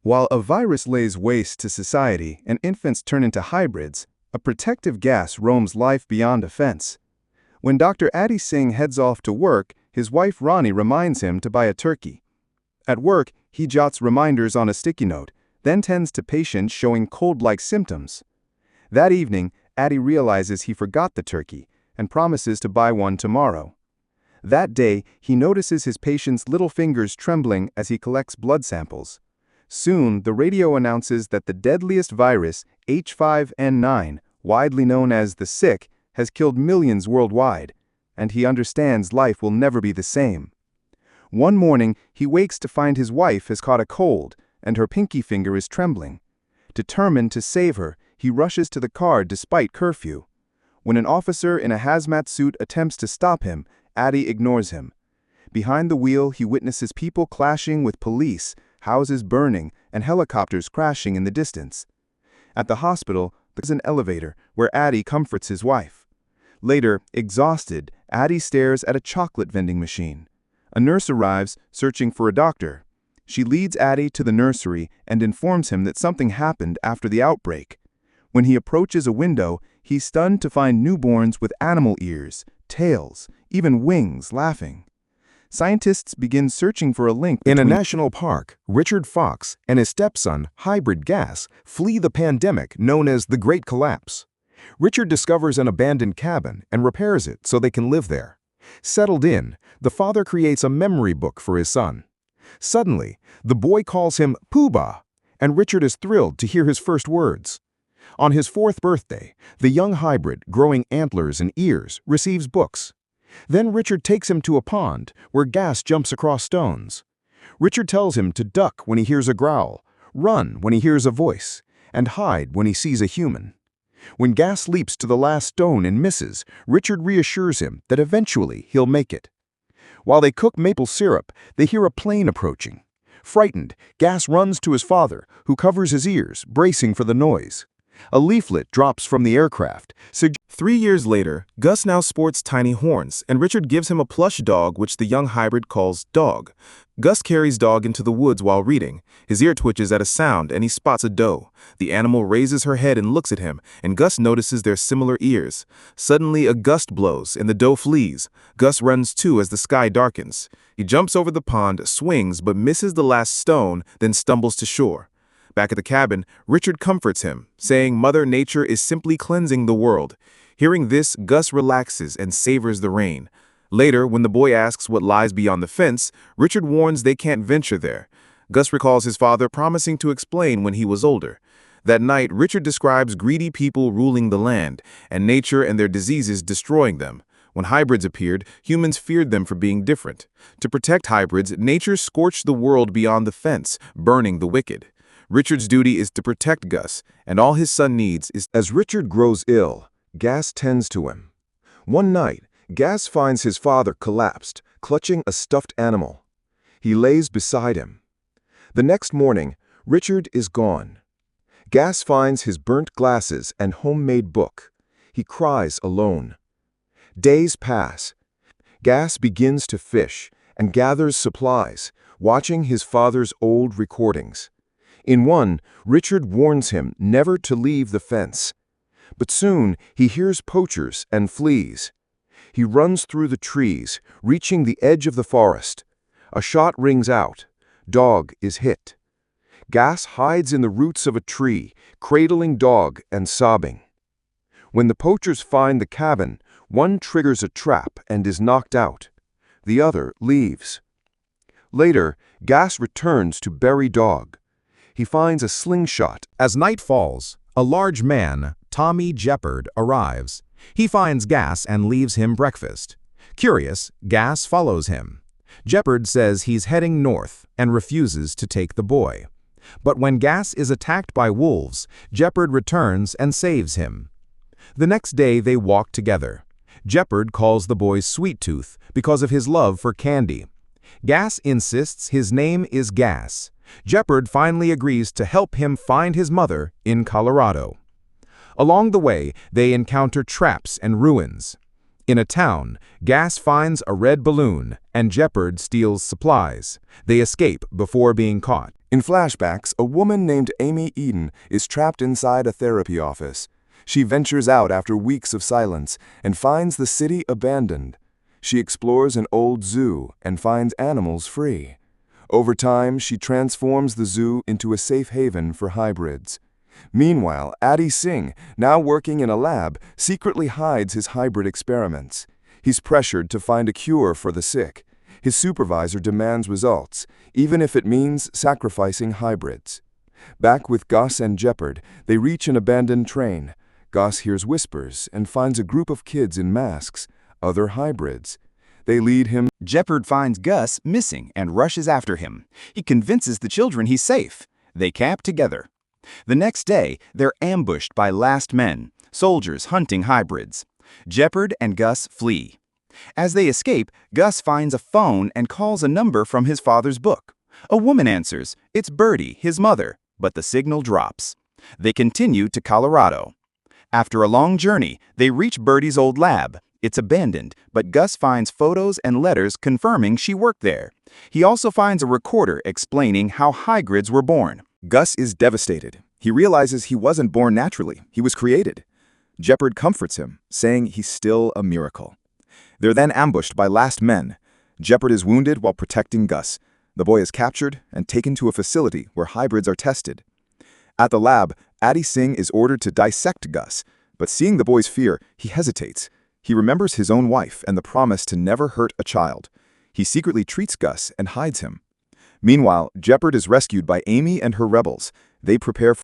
While a virus lays waste to society and infants turn into hybrids, a protective gas roams life beyond a fence. When Dr. Adi Singh heads off to work, his wife Rani reminds him to buy a turkey. At work, he jots reminders on a sticky note, then tends to patients showing cold-like symptoms. That evening, Adi realizes he forgot the turkey and promises to buy one tomorrow. That day, he notices his patient's little fingers trembling as he collects blood samples. Soon, the radio announces that the deadliest virus, H5N9, widely known as the Sick, has killed millions worldwide, and he understands life will never be the same. One morning, he wakes to find his wife has caught a cold, and her pinky finger is trembling. Determined to save her, he rushes to the car despite curfew. When an officer in a hazmat suit attempts to stop him, Adi ignores him. Behind the wheel, he witnesses people clashing with police, houses burning, and helicopters crashing in the distance. At the hospital, there's an elevator where Adi comforts his wife. Later, exhausted, Adi stares at a chocolate vending machine. A nurse arrives, searching for a doctor. She leads Adi to the nursery and informs him that something happened after the outbreak. When he approaches a window, he's stunned to find newborns with animal ears, tails, even wings laughing. Scientists begin searching for a link between— In a national park, Richard Fox and his stepson, Hybrid Gas, flee the pandemic known as the Great Collapse. Richard discovers an abandoned cabin and repairs it so they can live there. Settled in, the father creates a memory book for his son. Suddenly, the boy calls him Pooh-Bah, and Richard is thrilled to hear his first words. On his 4th birthday, the young hybrid, growing antlers and ears, receives books. Then Richard takes him to a pond where Gas jumps across stones. Richard tells him to duck when he hears a growl, run when he hears a voice, and hide when he sees a human. When Gas leaps to the last stone and misses, Richard reassures him that eventually he'll make it. While they cook maple syrup, they hear a plane approaching. Frightened, Gas runs to his father, who covers his ears, bracing for the noise. A leaflet drops from the aircraft. 3 years later, Gus now sports tiny horns, and Richard gives him a plush dog which the young hybrid calls Dog. Gus carries Dog into the woods while reading. His ear twitches at a sound, and he spots a doe. The animal raises her head and looks at him, and Gus notices their similar ears. Suddenly, a gust blows, and the doe flees. Gus runs too as the sky darkens. He jumps over the pond, swings, but misses the last stone, then stumbles to shore. Back at the cabin, Richard comforts him, saying Mother Nature is simply cleansing the world. Hearing this, Gus relaxes and savors the rain. Later, when the boy asks what lies beyond the fence, Richard warns they can't venture there. Gus recalls his father promising to explain when he was older. That night, Richard describes greedy people ruling the land, and nature and their diseases destroying them. When hybrids appeared, humans feared them for being different. To protect hybrids, nature scorched the world beyond the fence, burning the wicked. Richard's duty is to protect Gus, and all his son needs is— As Richard grows ill, Gas tends to him. One night, Gas finds his father collapsed, clutching a stuffed animal. He lays beside him. The next morning, Richard is gone. Gas finds his burnt glasses and homemade book. He cries alone. Days pass. Gas begins to fish and gathers supplies, watching his father's old recordings. In one, Richard warns him never to leave the fence. But soon he hears poachers and flees. He runs through the trees, reaching the edge of the forest. A shot rings out. Dog is hit. Gas hides in the roots of a tree, cradling Dog and sobbing. When the poachers find the cabin, one triggers a trap and is knocked out. The other leaves. Later, Gas returns to bury Dog. He finds a slingshot. As night falls, a large man, Tommy Jeopard, arrives. He finds Gas and leaves him breakfast. Curious, Gas follows him. Jeopard says he's heading north and refuses to take the boy. But when Gas is attacked by wolves, Jeopard returns and saves him. The next day they walk together. Jeopard calls the boy Sweet Tooth because of his love for candy. Gas insists his name is Gas. Jeopard finally agrees to help him find his mother in Colorado. Along the way, they encounter traps and ruins. In a town, Gas finds a red balloon, and Jeopard steals supplies. They escape before being caught. In flashbacks, a woman named Amy Eden is trapped inside a therapy office. She ventures out after weeks of silence and finds the city abandoned. She explores an old zoo and finds animals free. Over time, she transforms the zoo into a safe haven for hybrids. Meanwhile, Adi Singh, now working in a lab, secretly hides his hybrid experiments. He's pressured to find a cure for the sick. His supervisor demands results, even if it means sacrificing hybrids. Back with Gus and Jeopard, they reach an abandoned train. Gus hears whispers and finds a group of kids in masks, other hybrids. They lead him. Jeopard finds Gus missing and rushes after him. He convinces the children he's safe. They camp together. The next day, they're ambushed by last men, soldiers hunting hybrids. Jeopard and Gus flee. As they escape, Gus finds a phone and calls a number from his father's book. A woman answers. It's Birdie, his mother, but the signal drops. They continue to Colorado. After a long journey, they reach Birdie's old lab. It's abandoned, but Gus finds photos and letters confirming she worked there. He also finds a recorder explaining how hybrids were born. Gus is devastated. He realizes he wasn't born naturally, he was created. Jeopard comforts him, saying he's still a miracle. They're then ambushed by last men. Jeopard is wounded while protecting Gus. The boy is captured and taken to a facility where hybrids are tested. At the lab, Adi Singh is ordered to dissect Gus, but seeing the boy's fear, he hesitates. He remembers his own wife and the promise to never hurt a child. He secretly treats Gus and hides him. Meanwhile, Jeopard is rescued by Amy and her rebels. They prepare for